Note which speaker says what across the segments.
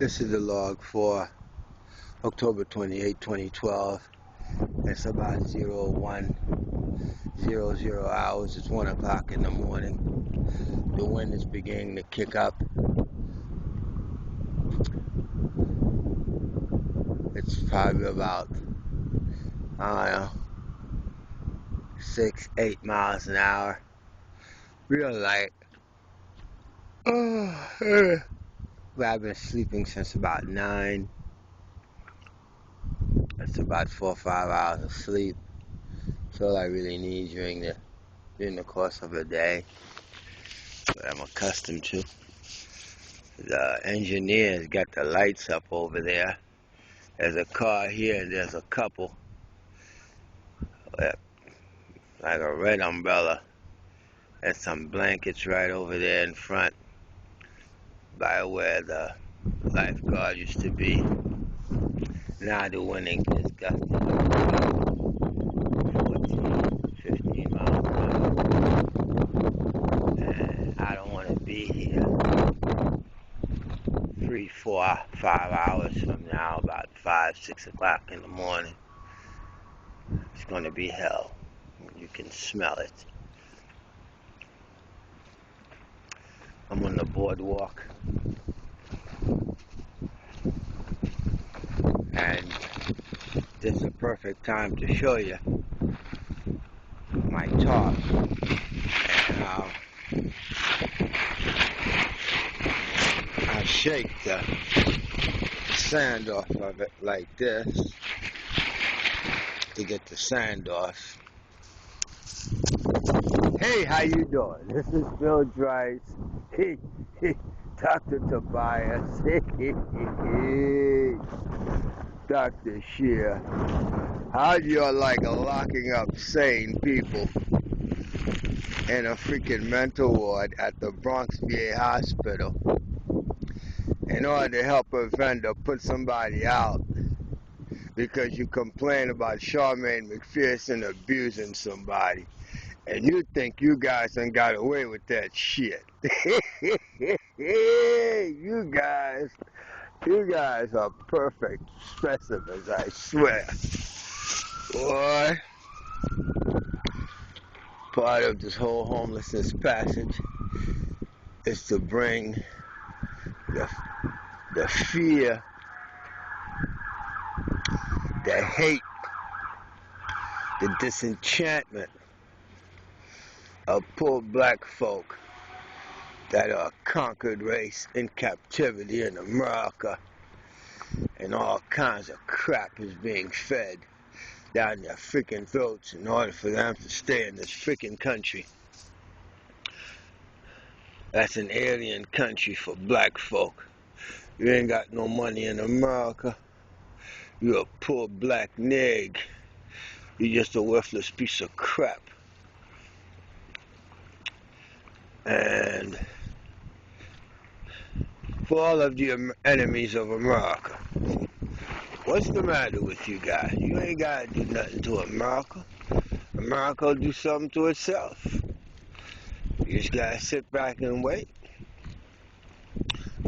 Speaker 1: This is the log for October 28, 2012. It's about 01:00 hours. It's 1 o'clock in the morning. The wind is beginning to kick up. It's probably about, I don't know, 6-8 miles an hour. Real light. I've been sleeping since about 9. That's about 4 or 5 hours of sleep. That's all I really need during the course of a day. What I'm accustomed to. The engineer's got the lights up over there. There's a car here and there's a couple. Like a red umbrella. And some blankets right over there in front by where the lifeguard used to be. Now the wind ain't just gusting 14, 15 miles an hour. And I don't want to be here 3, 4, 5 hours from now, about 5, 6 o'clock in the morning. It's going to be hell. You can smell it. I'm on the boardwalk. And this is a perfect time to show you my talk and I shake the sand off of it like this to get the sand off. Hey, how you doing? This is Bill Drice. Dr. Tobias. Dr. Shear. How do you like locking up sane people in a freaking mental ward at the Bronx VA hospital in order to help a vendor put somebody out because you complain about Charmaine McPherson abusing somebody and you think you guys done got away with that shit. You guys are perfect specimens, I swear. Boy, part of this whole homelessness passage is to bring the fear, the hate, the disenchantment of poor black folk that are a conquered race in captivity in America, and all kinds of crap is being fed down their freaking throats in order for them to stay in this freaking country. That's an alien country for black folk. You ain't got no money in America. You're a poor black nig. You're just a worthless piece of crap. And for all of the enemies of America, what's the matter with you guys? You ain't got to do nothing to America. America will do something to itself. You just got to sit back and wait.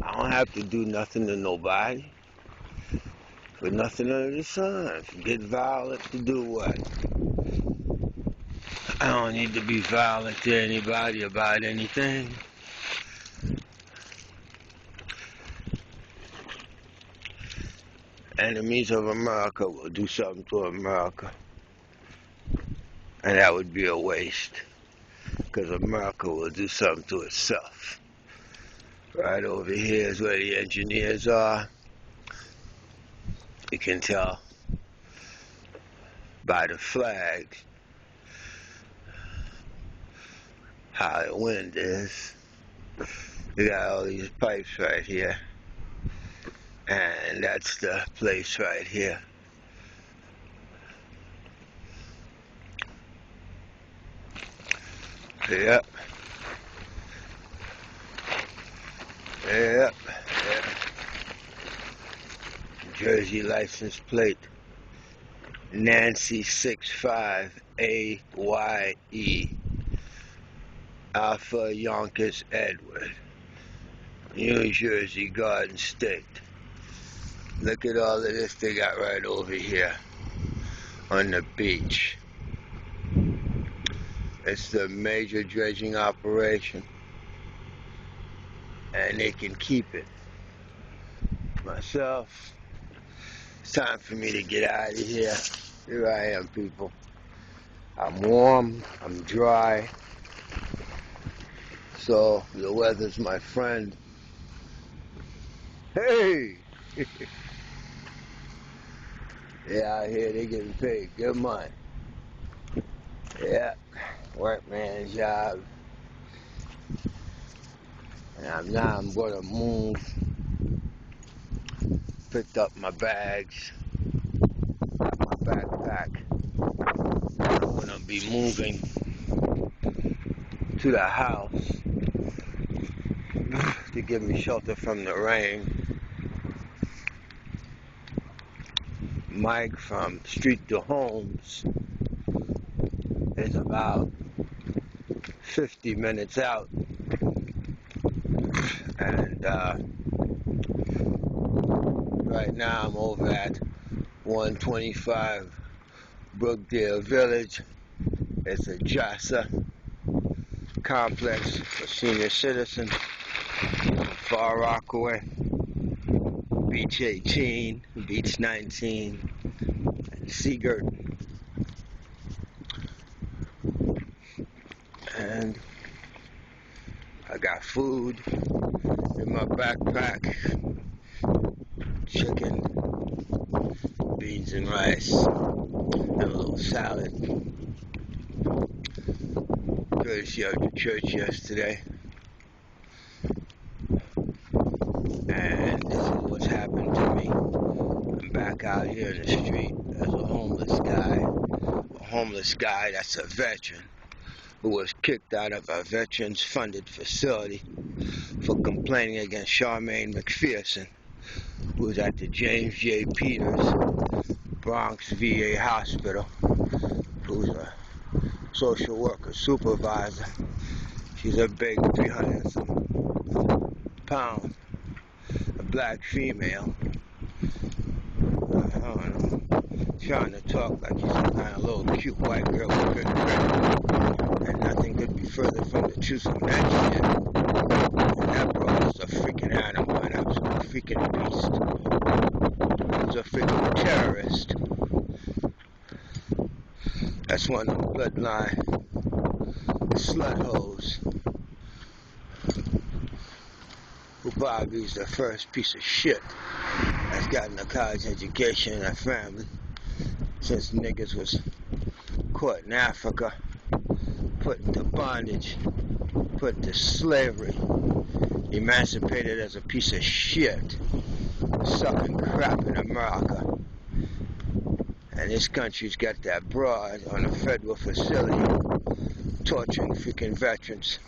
Speaker 1: I don't have to do nothing to nobody. For nothing under the sun. Get violent to do what? I don't need to be violent to anybody about anything. Enemies of America will do something to America. And that would be a waste. Because America will do something to itself. Right over here is where the engineers are. You can tell by the flags how the wind is. You got all these pipes right here. And that's the place right here. Yep. Jersey license plate Nancy 65 AYE Alpha Yonkers Edward, New Jersey Garden State. Look at all of this they got right over here on the beach. It's the major dredging operation, and they can keep it. Myself, it's time for me to get out of here. Here I am, people. I'm warm, I'm dry, so the weather's my friend. Hey! Yeah, out here they getting paid good money. Yeah, workman's job. And now I'm gonna move. Picked up my bags, got my backpack. I'm gonna be moving to the house to give me shelter from the rain. Mike from Street to Homes is about 50 minutes out, and right now I'm over at 125 Brookdale Village. It's a JASA complex for senior citizens, Far Rockaway, Beach 18, Beach 19, and Seagirt. And I got food in my backpack, chicken, beans and rice, and a little salad. Courtesy of the church yesterday. And this is what's happened to me. I'm back out here in the street as a homeless guy that's a veteran who was kicked out of a veterans funded facility for complaining against Charmaine McPherson, who was at the James J.PETERS Bronx VA hospital, who's a social worker supervisor. She's a big 300-some pound, a black female. I don't know, trying to talk like she's some kind of little cute white girl with good credit, and nothing could be further from the truth from that shit. And that broad is a freaking animal, an absolute freaking beast. He's a freaking terrorist. That's one of the bloodline slut hoes who probably is the first piece of shit that's gotten a college education in her family since niggas was caught in Africa, put into bondage, put into slavery, emancipated as a piece of shit, sucking crap in America. And this country's got that broad on a federal facility torturing freaking veterans.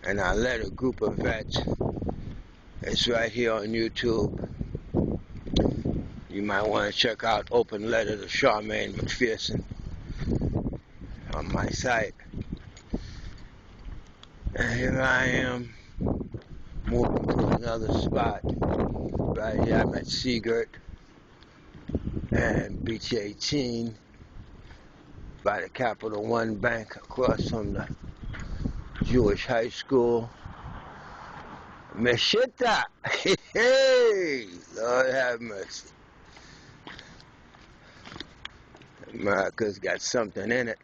Speaker 1: And I led a group of vets. It's right here on YouTube. You might want to check out Open Letter to Charmaine McPherson on my site. And here I am, moving to another spot. Right here I'm at Seagirt and Beach 18 by the Capital One Bank across from the Jewish High School. Meshita! Hey! Lord have mercy. America's got something in it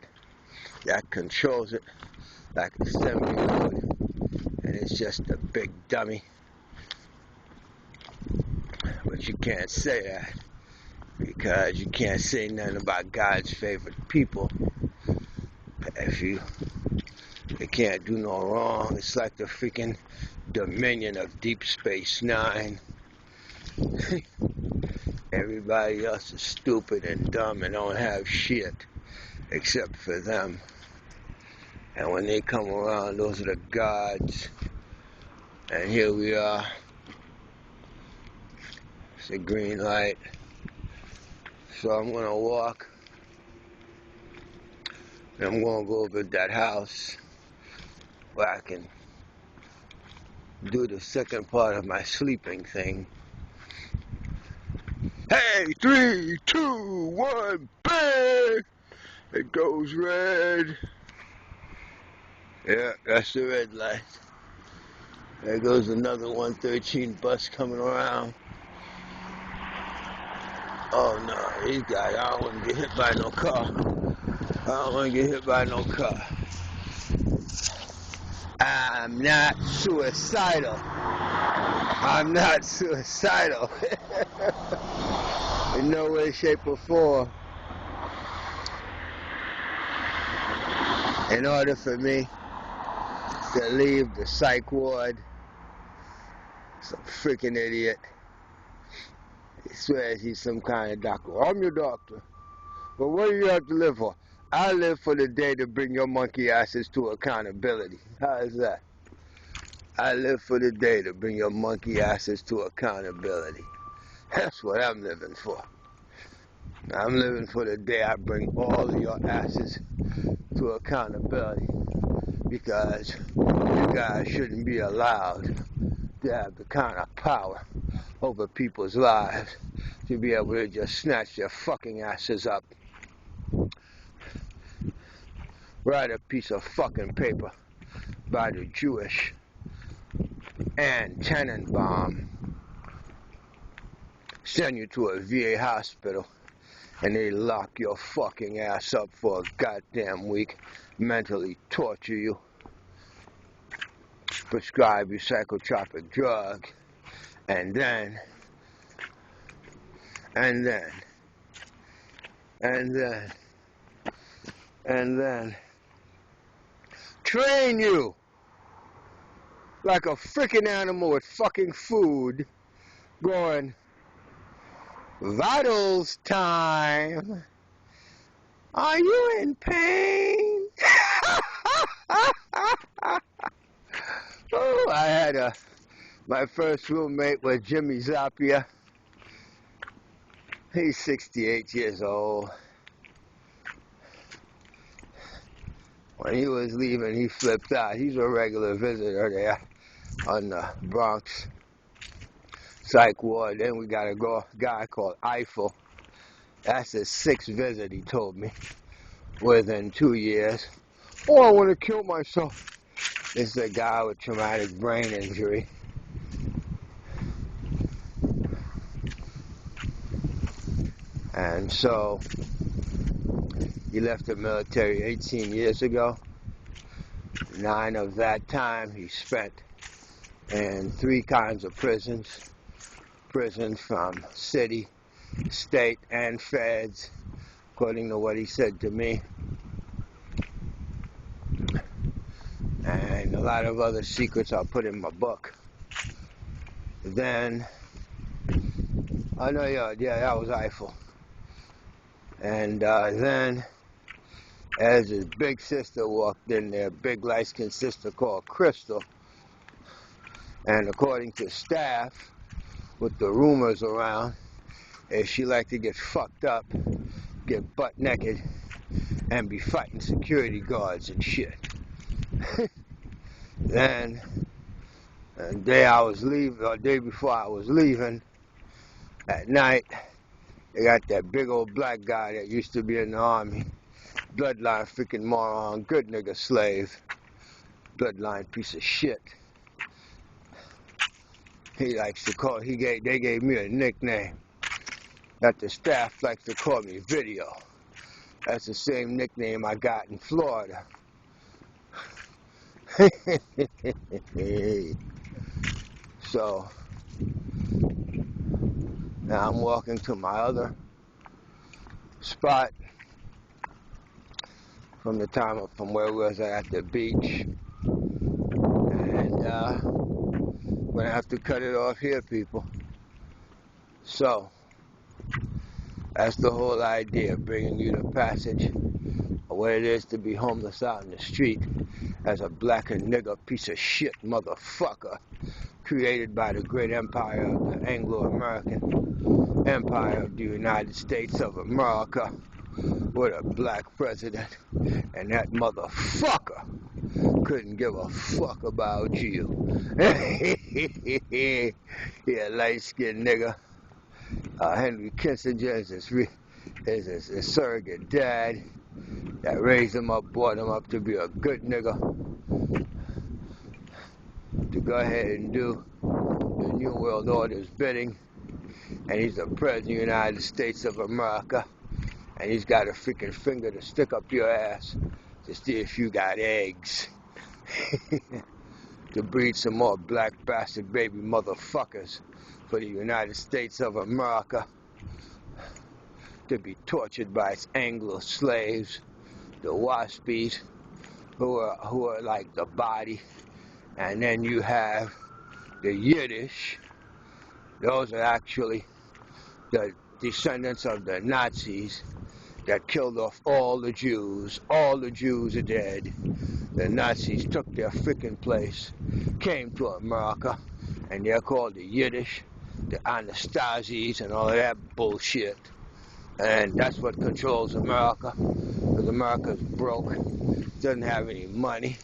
Speaker 1: that controls it like a 7-year-old, and it's just a big dummy. But you can't say that, because you can't say nothing about God's favorite people. If you can't do no wrong, it's like the freaking dominion of Deep Space Nine. Everybody else is stupid and dumb and don't have shit except for them. And when they come around, those are the gods. And here we are. It's a green light. So I'm going to walk. And I'm going to go over to that house where I can do the second part of my sleeping thing. Hey, 3, 2, 1, bang! It goes red. Yeah, that's the red light. There goes another 113 bus coming around. Oh no, these guys, I don't want to get hit by no car. I don't want to get hit by no car. I'm not suicidal. I'm not suicidal. In no way, shape, or form. In order for me to leave the psych ward, some freaking idiot, he swears he's some kind of doctor. I'm your doctor. Well, what do you have to live for? I live for the day to bring your monkey asses to accountability. How is that? I live for the day to bring your monkey asses to accountability. That's what I'm living for. I'm living for the day I bring all of your asses to accountability, because you guys shouldn't be allowed to have the kind of power over people's lives to be able to just snatch their fucking asses up, write a piece of fucking paper by the Jewish and Tenenbaum, send you to a VA hospital, and they lock your fucking ass up for a goddamn week, mentally torture you, prescribe you psychotropic drugs, and then train you like a freaking animal with fucking food, going, vitals time. Are you in pain? Oh, I had my first roommate was Jimmy Zappia. He's 68 years old. When he was leaving, he flipped out. He's a regular visitor there on the Bronx psych ward. Then we got a guy called Eiffel. That's his 6th visit, he told me, within 2 years. Oh, I want to kill myself. This is a guy with traumatic brain injury. And so he left the military 18 years ago. 9 of that time he spent in 3 kinds of prisons. Prisons from city, state, and feds, according to what he said to me. And a lot of other secrets I'll put in my book. Then, oh no, yeah, that was Eiffel. And then, as his big sister walked in there, big light-skinned sister called Crystal, and according to staff, with the rumors around, is she liked to get fucked up, get butt naked, and be fighting security guards and shit. Then, the day before I was leaving, at night, they got that big old black guy that used to be in the army, bloodline freaking moron, good nigga slave, bloodline piece of shit. He likes to call, they gave me a nickname that the staff likes to call me Video. That's the same nickname I got in Florida. So, now I'm walking to my other spot from where we was at the beach. And I'm gonna have to cut it off here, people. So, that's the whole idea, bringing you the passage of what it is to be homeless out in the street as a black and nigger piece of shit motherfucker created by the great empire of the Anglo-American empire of the United States of America with a black president, and that motherfucker couldn't give a fuck about you. Yeah, light-skinned nigga. Henry Kissinger is his surrogate dad that raised him up, brought him up to be a good nigga, to go ahead and do the New World Order's bidding. And he's the President of the United States of America. And he's got a freaking finger to stick up your ass to see if you got eggs. To breed some more black bastard baby motherfuckers for the United States of America. To be tortured by its Anglo slaves, the Waspies, who are like the body. And then you have the Yiddish. Those are actually the descendants of the Nazis that killed off all the Jews. All the Jews are dead. The Nazis took their freaking place, came to America, and they're called the Yiddish, the Anastasis, and all of that bullshit. And that's what controls America, because America's broke, doesn't have any money.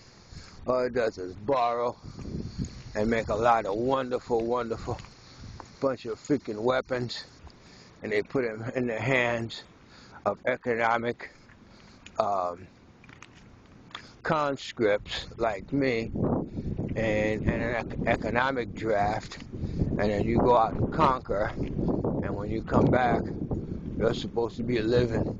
Speaker 1: All it does is borrow and make a lot of wonderful, wonderful bunch of freaking weapons, and they put them in the hands of economic conscripts like me, and an economic draft, and then you go out and conquer, and when you come back, you're supposed to be living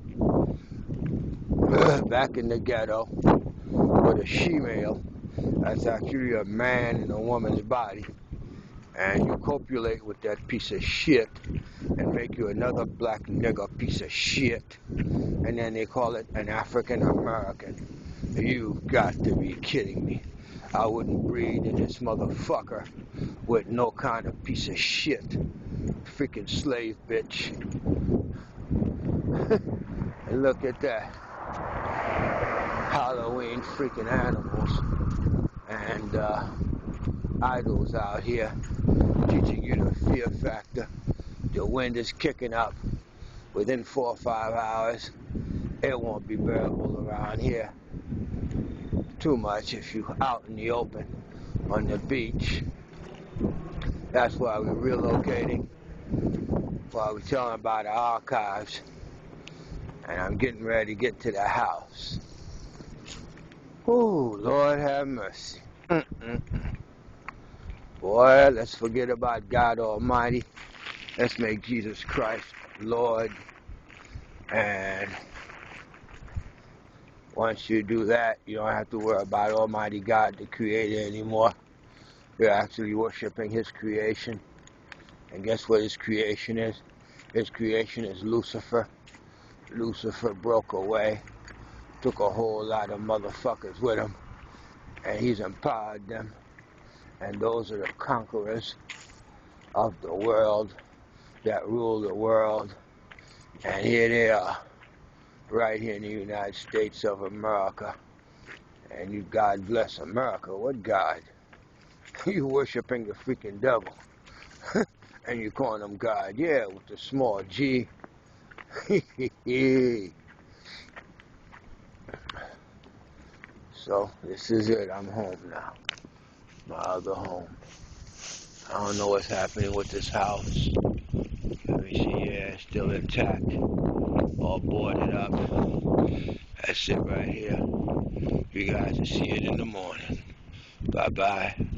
Speaker 1: back in the ghetto with a she-male that's actually a man in a woman's body, and you copulate with that piece of shit and make you another black nigger piece of shit, and then they call it an African American. You've got to be kidding me. I wouldn't breed in this motherfucker with no kind of piece of shit freaking slave bitch. And look at that. Halloween freaking animals and idols out here teaching you the fear factor. The wind is kicking up. Within 4 or 5 hours, it won't be bearable around here too much if you're out in the open on the beach. That's why we're relocating, while we're telling about the archives, and I'm getting ready to get to the house. Oh, Lord have mercy. Boy, let's forget about God Almighty. Let's make Jesus Christ Lord. And once you do that, you don't have to worry about Almighty God, the Creator, anymore. You're actually worshiping His creation. And guess what His creation is? His creation is Lucifer. Lucifer broke away, took a whole lot of motherfuckers with him, and he's empowered them. And those are the conquerors of the world that rule the world. And here they are, right here in the United States of America. And you, God bless America. What God? You worshiping the freaking devil. And you calling him God. Yeah, with the small G. So, this is it. I'm home now. My other home. I don't know what's happening with this house. Let me see. Yeah, it's still intact. All boarded up. That's it right here. You guys will see it in the morning. Bye-bye.